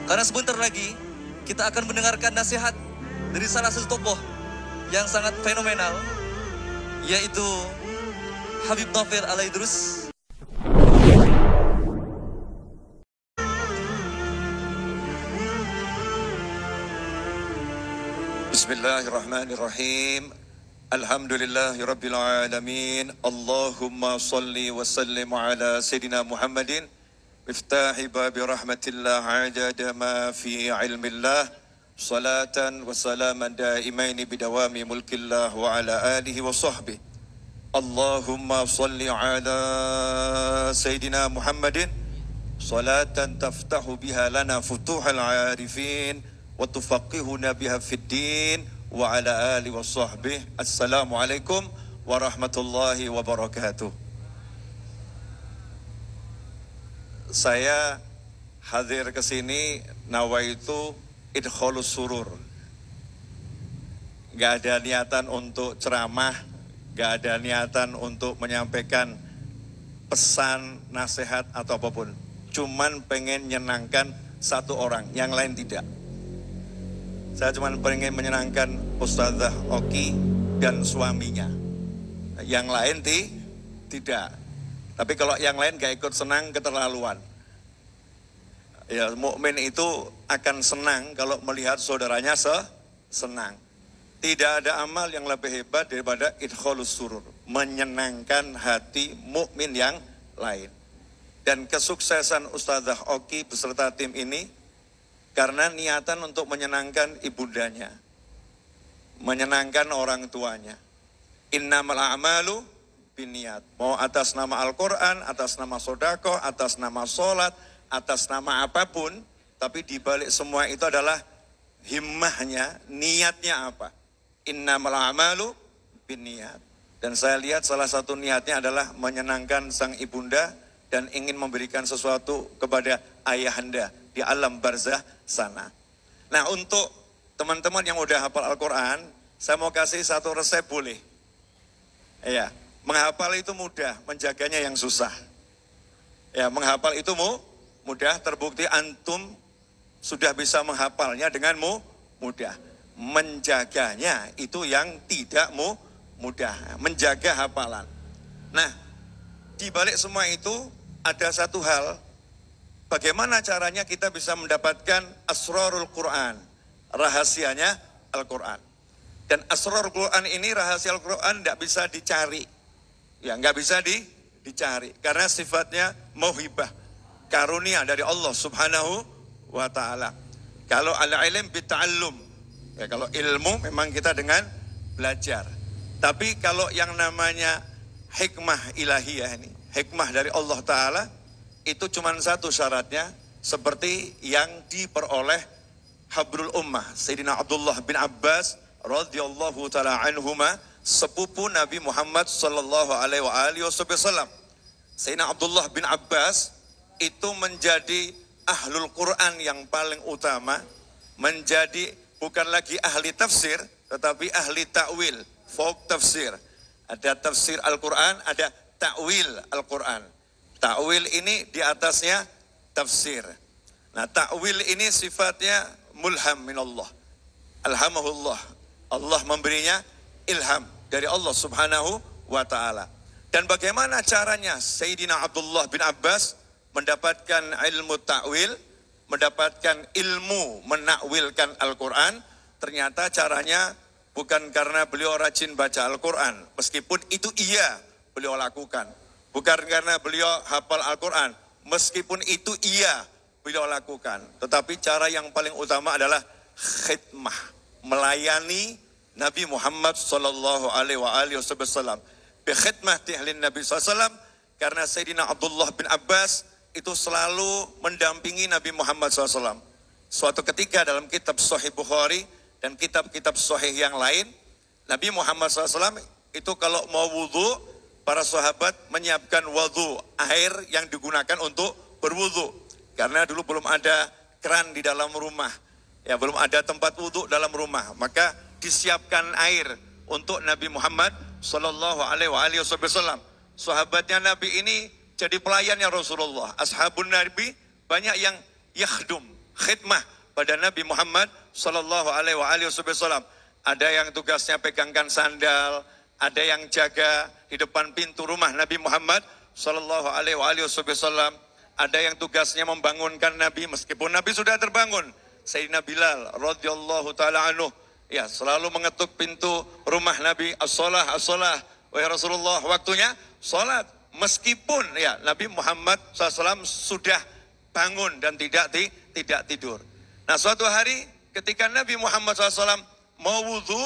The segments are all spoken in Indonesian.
Karena sebentar lagi kita akan mendengarkan nasihat dari salah satu tokoh yang sangat fenomenal, yaitu Habib Taufir Alaidrus. Bismillahirrahmanirrahim. Alhamdulillahi Rabbil Alamin. Allahumma salli wa sallim ala Sayyidina Muhammadin miftahi babi rahmatillah ajada ma fi ilmillah salatan wa salaman daimaini bidawami mulkillah wa ala alihi wa sahbihi. Allahumma salli ala Sayyidina Muhammadin salatan taftahu biha lana futuhal arifin wa tufaqihuna biha fid din wa ala alihi wa sahbihi. Assalamualaikum warahmatullahi wabarakatuh. Saya hadir ke sini nawaitu idkhalus surur. Gak ada niatan untuk ceramah, gak ada niatan untuk menyampaikan pesan, nasihat atau apapun. Cuman pengen menyenangkan satu orang, yang lain tidak. Saya cuma pengen menyenangkan Ustadzah Oki dan suaminya. Yang lain tidak. Tapi kalau yang lain gak ikut senang, keterlaluan. Ya, mukmin itu akan senang kalau melihat saudaranya senang. Tidak ada amal yang lebih hebat daripada idkhalus surur, menyenangkan hati mukmin yang lain. Dan kesuksesan Ustadzah Oki beserta tim ini karena niatan untuk menyenangkan ibundanya, menyenangkan orang tuanya. Innamal a'malu biniat. Mau atas nama Al-Quran, atas nama sodako, atas nama sholat, atas nama apapun, tapi dibalik semua itu adalah himmahnya, niatnya apa? Innamal a'malu biniat. Dan saya lihat salah satu niatnya adalah menyenangkan sang ibunda dan ingin memberikan sesuatu kepada ayahanda di alam barzah sana. Nah, untuk teman-teman yang udah hafal Al-Quran, saya mau kasih satu resep boleh? Ya. Menghafal itu mudah, menjaganya yang susah. Ya, menghafal itu mudah, terbukti antum sudah bisa menghafalnya dengan mudah. Menjaganya itu yang tidak mudah, menjaga hafalan. Nah, di balik semua itu ada satu hal, bagaimana caranya kita bisa mendapatkan asrarul Quran, rahasianya Al-Quran. Dan asrarul Quran ini, rahasia Al-Quran tidak bisa dicari. Ya, nggak bisa dicari karena sifatnya mauhibah, karunia dari Allah Subhanahu wa ta'ala. Kalau al-ilm bita'allum, ya kalau ilmu memang kita dengan belajar. Tapi kalau yang namanya hikmah ilahiyah ini, hikmah dari Allah Ta'ala, itu cuma satu syaratnya, seperti yang diperoleh habrul ummah Sayyidina Abdullah bin Abbas radhiyallahu ta'ala anhuma, sepupu Nabi Muhammad sallallahu alaihi wasallam. Sayyidina Abdullah bin Abbas itu menjadi ahlul Quran yang paling utama, menjadi bukan lagi ahli tafsir, tetapi ahli ta'wil, folk tafsir. Ada tafsir Al-Quran, ada ta'wil Al-Quran. Ta'wil ini di atasnya tafsir. Nah, ta'wil ini sifatnya mulham minallah. Alhamahullah. Allah memberinya ilham dari Allah Subhanahu wa ta'ala. Dan bagaimana caranya Sayyidina Abdullah bin Abbas mendapatkan ilmu ta'wil, mendapatkan ilmu menakwilkan Al-Quran? Ternyata caranya bukan karena beliau rajin baca Al-Quran, meskipun itu iya beliau lakukan. Bukan karena beliau hafal Al-Quran, meskipun itu iya beliau lakukan. Tetapi cara yang paling utama adalah khidmah, melayani Nabi Muhammad sallallahu alaihi wasallam. Bi khidmati ahlin Nabi sallallahu, karena Sayyidina Abdullah bin Abbas itu selalu mendampingi Nabi Muhammad SAW. Suatu ketika dalam kitab Sahih Bukhari dan kitab-kitab Sahih yang lain, Nabi Muhammad SAW itu kalau mau wudhu, para sahabat menyiapkan wudhu, air yang digunakan untuk berwudhu. Karena dulu belum ada keran di dalam rumah, ya belum ada tempat wudhu dalam rumah, maka disiapkan air untuk Nabi Muhammad sallallahu alaihi wasallam. Sahabatnya Nabi ini jadi pelayannya Rasulullah. Ashabun Nabi banyak yang yakhdum, khidmah pada Nabi Muhammad sallallahu alaihi wasallam. Ada yang tugasnya pegangkan sandal, ada yang jaga di depan pintu rumah Nabi Muhammad sallallahu alaihi wasallam. Ada yang tugasnya membangunkan Nabi meskipun Nabi sudah terbangun. Sayyidina Bilal radhiyallahu taala anhu ya selalu mengetuk pintu rumah Nabi, as-shalah, as-shalah. Wahai Rasulullah, waktunya salat. Meskipun ya Nabi Muhammad SAW sudah bangun dan tidak tidur. Nah, suatu hari ketika Nabi Muhammad SAW mau wudhu,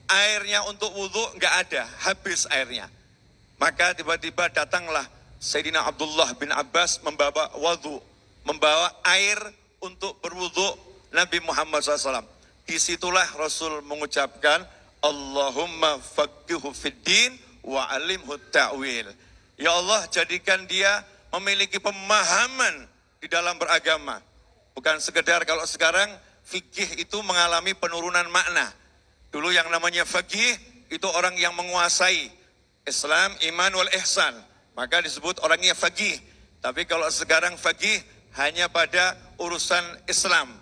airnya untuk wudhu nggak ada, habis airnya. Maka tiba-tiba datanglah Sayyidina Abdullah bin Abbas membawa air untuk berwudhu Nabi Muhammad SAW. Disitulah Rasul mengucapkan, Allahumma faqihhu fiddin wa alimhu ta'wil. Ya Allah, jadikan dia memiliki pemahaman di dalam beragama. Bukan sekedar kalau sekarang fikih itu mengalami penurunan makna. Dulu yang namanya faqih itu orang yang menguasai Islam, iman wal ihsan. Maka disebut orangnya faqih. Tapi kalau sekarang faqih hanya pada urusan Islam.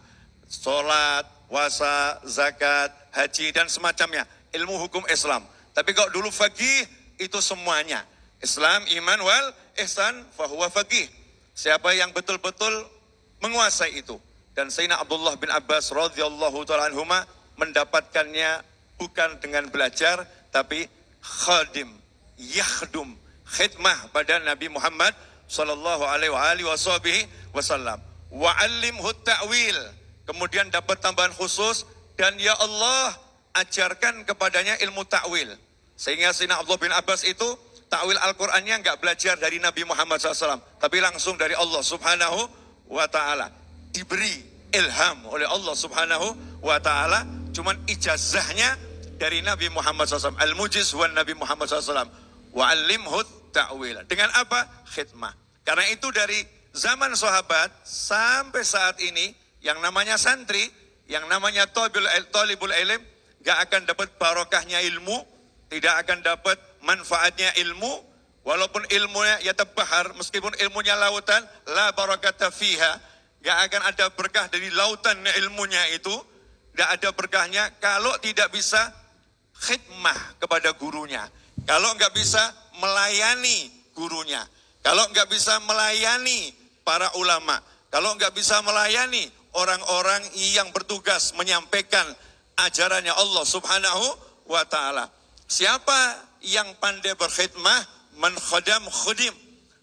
Salat, puasa, zakat, haji dan semacamnya. Ilmu hukum Islam. Tapi kalau dulu faqih itu semuanya. Islam, iman wal ihsan fahuwa faqih. Siapa yang betul-betul menguasai itu. Dan Sayyidina Abdullah bin Abbas radhiyallahu ta'ala anhuma mendapatkannya bukan dengan belajar, tapi khadim, yakhdum, khidmah pada Nabi Muhammad sallallahu alaihi wasallam. Wa'allimhu ta'wil. Kemudian dapat tambahan khusus, dan ya Allah ajarkan kepadanya ilmu ta'wil. Sehingga Sayyidina Abdullah bin Abbas itu ta'wil Al-Qur'annya enggak belajar dari Nabi Muhammad SAW, tapi langsung dari Allah Subhanahu wa ta'ala. Diberi ilham oleh Allah Subhanahu wa ta'ala, cuman ijazahnya dari Nabi Muhammad SAW. Al-mujiz wa Nabi Muhammad SAW. Wa'allimhu ta'wil. Dengan apa? Khidmah. Karena itu dari zaman sahabat sampai saat ini, yang namanya santri, yang namanya talibul ilm, gak akan dapat barokahnya ilmu, tidak akan dapat manfaatnya ilmu, walaupun ilmunya ya tabahar, meskipun ilmunya lautan, la barakata fiha, gak akan ada berkah dari lautan ilmunya itu, gak ada berkahnya kalau tidak bisa khidmah kepada gurunya, kalau gak bisa melayani gurunya, kalau gak bisa melayani para ulama, kalau gak bisa melayani orang-orang yang bertugas menyampaikan ajarannya Allah Subhanahu wa ta'ala. Siapa yang pandai berkhidmah, man khadam khudim.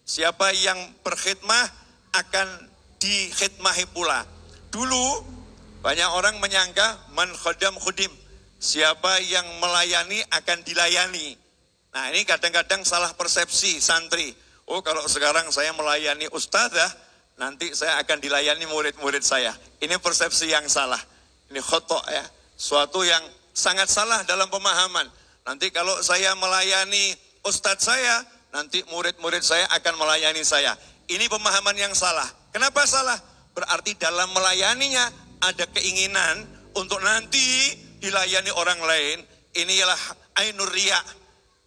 Siapa yang berkhidmah akan dikhidmahi pula. Dulu banyak orang menyangka man khadam khudim. Siapa yang melayani akan dilayani. Nah, ini kadang-kadang salah persepsi santri. Oh, kalau sekarang saya melayani ustadzah, nanti saya akan dilayani murid-murid saya. Ini persepsi yang salah. Ini khotok ya. Suatu yang sangat salah dalam pemahaman. Nanti kalau saya melayani ustadz saya, nanti murid-murid saya akan melayani saya. Ini pemahaman yang salah. Kenapa salah? Berarti dalam melayaninya ada keinginan untuk nanti dilayani orang lain. Inilah ainur riya.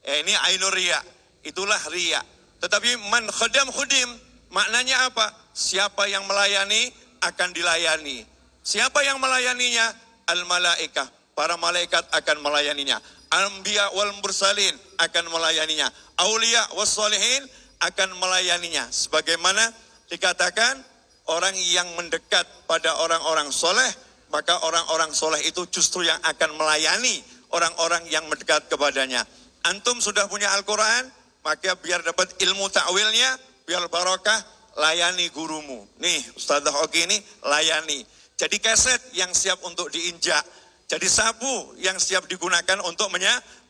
Ini ainur riya. Itulah riya. Tetapi man khadam khudim, maknanya apa? Siapa yang melayani akan dilayani. Siapa yang melayaninya? Al-malaikah. Para malaikat akan melayaninya. Anbiya wal mursalin akan melayaninya. Aulia was solihin akan melayaninya. Sebagaimana dikatakan, orang yang mendekat pada orang-orang soleh, maka orang-orang soleh itu justru yang akan melayani orang-orang yang mendekat kepadanya. Antum sudah punya Al-Quran, maka biar dapat ilmu ta'wilnya, biar barokah, layani gurumu. Nih, Ustadzah Oki ini layani. Jadi keset yang siap untuk diinjak. Jadi sapu yang siap digunakan untuk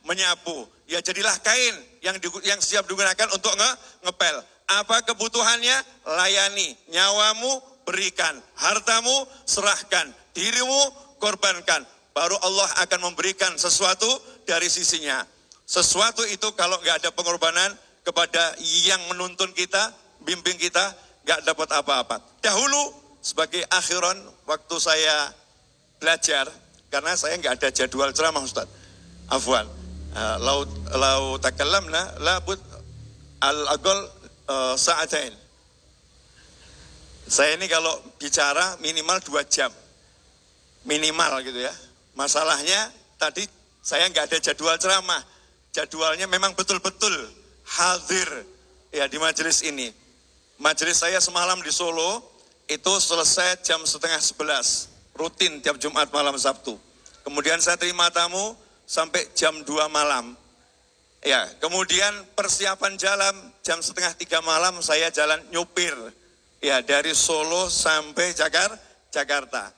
menyapu. Ya jadilah kain yang siap digunakan untuk ngepel. Apa kebutuhannya? Layani. Nyawamu berikan. Hartamu serahkan. Dirimu korbankan. Baru Allah akan memberikan sesuatu dari sisinya. Sesuatu itu kalau nggak ada pengorbanan kepada yang menuntun kita, bimbing kita, nggak dapat apa-apa. Dahulu sebagai akhiran waktu saya belajar, karena saya nggak ada jadwal ceramah Ustaz. Afwan. Lau takallamna labud al-aqal sa'atain. Saya ini kalau bicara minimal 2 jam. Minimal gitu ya. Masalahnya tadi saya nggak ada jadwal ceramah. Jadwalnya memang betul-betul hadir ya di majelis ini. Majelis saya semalam di Solo itu selesai jam setengah 11. Rutin tiap Jumat malam Sabtu. Kemudian saya terima tamu sampai jam 2 malam. Ya, kemudian persiapan jalan jam setengah 3 malam saya jalan nyupir. Ya, dari Solo sampai Jakarta.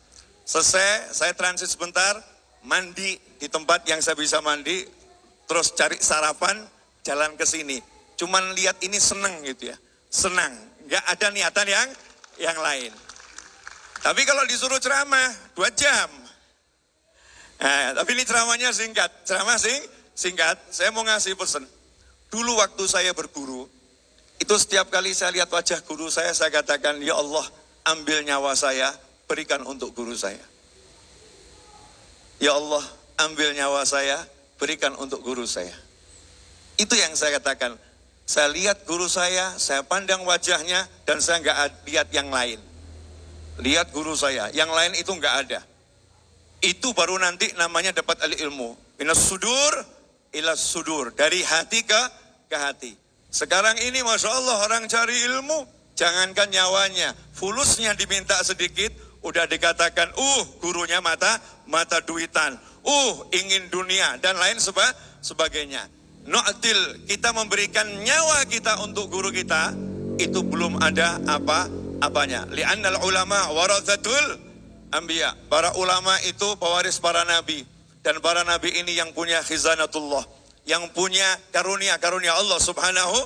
Selesai, saya transit sebentar, mandi di tempat yang saya bisa mandi, terus cari sarapan, jalan ke sini. Cuman lihat ini seneng gitu ya, senang. Nggak ada niatan yang lain. Tapi kalau disuruh ceramah, 2 jam. Nah, tapi ini ceramahnya singkat, singkat. Saya mau ngasih pesan. Dulu waktu saya berguru, itu setiap kali saya lihat wajah guru saya katakan, ya Allah, ambil nyawa saya, berikan untuk guru saya. Ya Allah, ambil nyawa saya, berikan untuk guru saya. Itu yang saya katakan. Saya lihat guru saya pandang wajahnya, dan saya nggak lihat yang lain. Lihat guru saya, yang lain itu nggak ada. Itu baru nanti namanya dapat ilmu. Minas sudur ilas sudur, dari hati ke hati. Sekarang ini Masya Allah orang cari ilmu, jangankan nyawanya, fulusnya diminta sedikit, udah dikatakan, gurunya mata duitan, ingin dunia, dan lain sebagainya. Nu'til, kita memberikan nyawa kita untuk guru kita, itu belum ada apa-apanya. Li'annal ulama warathatul anbiya. Para ulama itu pewaris para nabi. Dan para nabi ini yang punya khizanatullah, yang punya karunia-karunia Allah subhanahu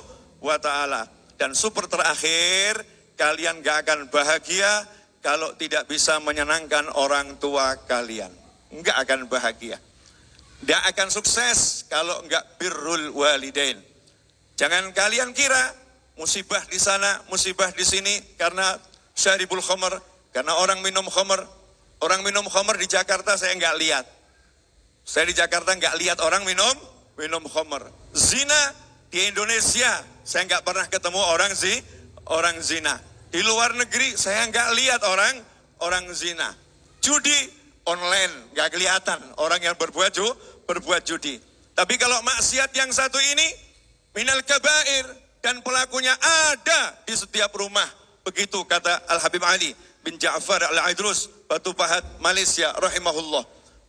wa ta'ala. Dan super terakhir, kalian gak akan bahagia kalau tidak bisa menyenangkan orang tua kalian. Enggak akan bahagia. Tidak akan sukses kalau enggak birrul walidain. Jangan kalian kira musibah di sana, musibah di sini karena syaribul khamr, karena orang minum khamr. Orang minum khamr di Jakarta saya enggak lihat. Saya di Jakarta enggak lihat orang minum khamr. Zina di Indonesia saya enggak pernah ketemu orang zina. Di luar negeri saya enggak lihat orang zina. Judi online enggak kelihatan orang yang berbuat judi. Tapi kalau maksiat yang satu ini minal kabair, dan pelakunya ada di setiap rumah. Begitu kata Al-Habib Ali bin Ja'far Al-Aidrus, Batu Pahat, Malaysia rahimahullah.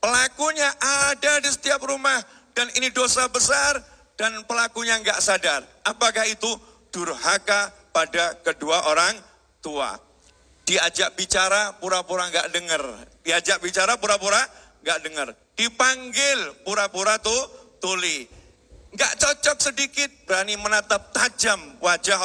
Pelakunya ada di setiap rumah, dan ini dosa besar, dan pelakunya enggak sadar. Apakah itu? Durhaka pada kedua orang tua. Diajak bicara pura-pura enggak dengar. Diajak bicara pura-pura enggak dengar. Dipanggil pura-pura tuli. Enggak cocok sedikit, berani menatap tajam wajah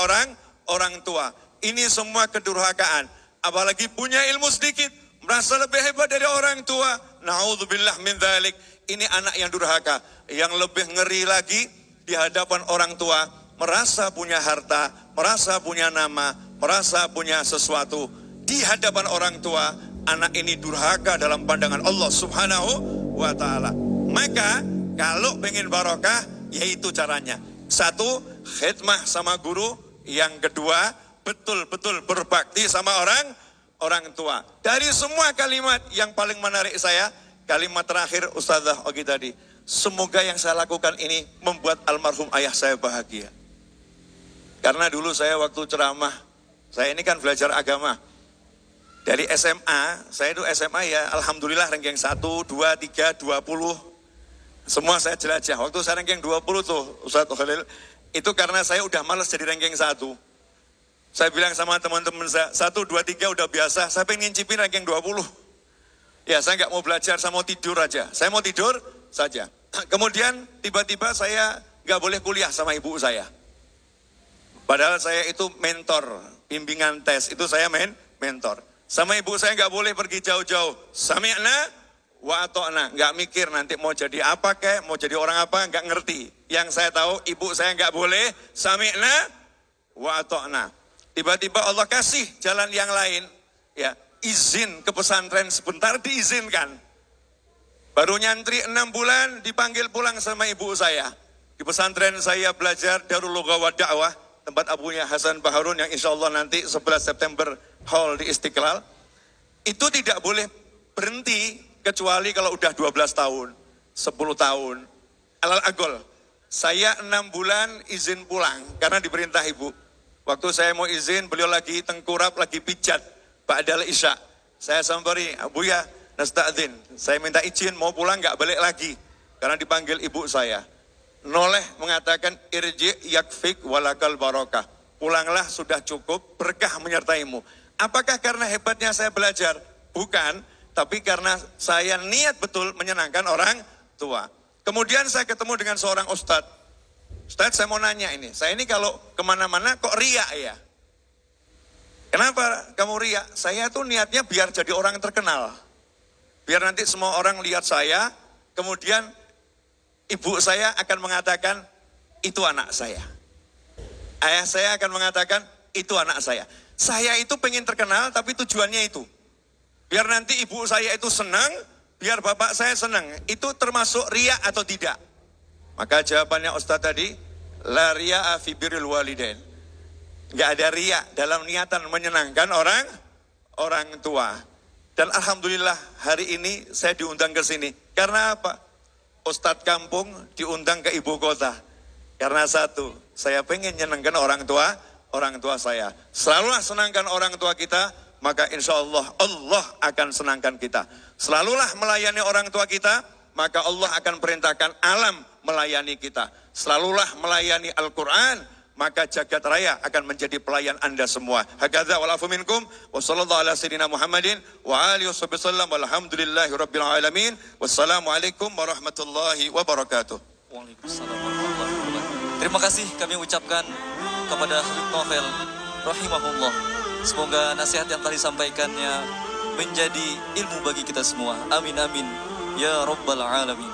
orang tua. Ini semua kedurhakaan. Apalagi punya ilmu sedikit, merasa lebih hebat dari orang tua. Na'udzubillah min dzalik. Ini anak yang durhaka. Yang lebih ngeri lagi, di hadapan orang tua, merasa punya harta, merasa punya nama, merasa punya sesuatu. Di hadapan orang tua, anak ini durhaka dalam pandangan Allah subhanahu wa ta'ala. Maka kalau pengen barokah, yaitu caranya. 1, khidmah sama guru. Yang kedua, betul-betul berbakti sama orang tua. Dari semua kalimat yang paling menarik saya, kalimat terakhir Ustazah Ogi tadi. Semoga yang saya lakukan ini membuat almarhum ayah saya bahagia. Karena dulu saya waktu ceramah, saya ini kan belajar agama. Dari SMA, saya itu SMA ya alhamdulillah ranking 1, 2, 3, 20. Semua saya jelajah. Waktu saya ranking 20 tuh Ustaz Khalil, itu karena saya udah malas jadi ranking 1. Saya bilang sama teman-teman saya, 1, 2, 3 udah biasa, saya pengen ngincipin ranking 20. Ya saya nggak mau belajar, saya mau tidur aja. Saya mau tidur saja. Kemudian tiba-tiba saya nggak boleh kuliah sama ibu saya. Padahal saya itu mentor, bimbingan tes, itu saya mentor. Sama ibu saya nggak boleh pergi jauh-jauh. Sami'na wa ata'na, nggak mikir nanti mau jadi apa mau jadi orang apa, nggak ngerti. Yang saya tahu ibu saya nggak boleh sami'na wa ata'na. Tiba-tiba Allah kasih jalan yang lain, ya izin ke pesantren sebentar, diizinkan. Baru nyantri 6 bulan dipanggil pulang sama ibu saya. Di pesantren saya belajar Darul Lughah wa Da'wah, tempat abunya Hasan Baharun yang insya Allah nanti 11 September hall di Istiqlal, itu tidak boleh berhenti kecuali kalau udah 12 tahun, 10 tahun. Alal agol, saya 6 bulan izin pulang karena diperintah ibu. Waktu saya mau izin, beliau lagi tengkurap, lagi pijat, ba'dal isya. Saya sampari, Buya, nasta'adzin. Saya minta izin, mau pulang nggak balik lagi. Karena dipanggil ibu saya. Noleh mengatakan, irji yakfik walakal barokah. Pulanglah sudah cukup, berkah menyertaimu. Apakah karena hebatnya saya belajar? Bukan, tapi karena saya niat betul menyenangkan orang tua. Kemudian saya ketemu dengan seorang ustadz. Ustadz, saya mau nanya ini. Saya ini kalau kemana-mana kok riak ya? Kenapa kamu riak? Saya tuh niatnya biar jadi orang terkenal. Biar nanti semua orang lihat saya, kemudian ibu saya akan mengatakan, itu anak saya. Ayah saya akan mengatakan, itu anak saya. Saya itu pengen terkenal, tapi tujuannya itu. Biar nanti ibu saya itu senang, biar bapak saya senang. Itu termasuk riya atau tidak? Maka jawabannya Ustadz tadi, la riya'a fi birril walidain. Nggak ada riya dalam niatan menyenangkan orang tua. Dan alhamdulillah hari ini saya diundang ke sini. Karena apa? Ustadz kampung diundang ke ibu kota. Karena satu, saya pengen nyenangkan orang tua saya. Selalulah senangkan orang tua kita, maka insya Allah Allah akan senangkan kita. Selalulah melayani orang tua kita, maka Allah akan perintahkan alam melayani kita. Selalulah melayani Al-Quran, maka jagat raya akan menjadi pelayan Anda semua. Hakadza wal afu minkum wa sallallahu ala sayyidina Muhammadin wa alihi wasallam walhamdulillahi rabbil alamin. Wassalamualaikum warahmatullahi wabarakatuh. Waalaikumsalam warahmatullahi wabarakatuh. Terima kasih kami ucapkan kepada Habib Novel rahimahullah. Semoga nasihat yang tadi sampaikannya menjadi ilmu bagi kita semua. Amin amin ya rabbal alamin.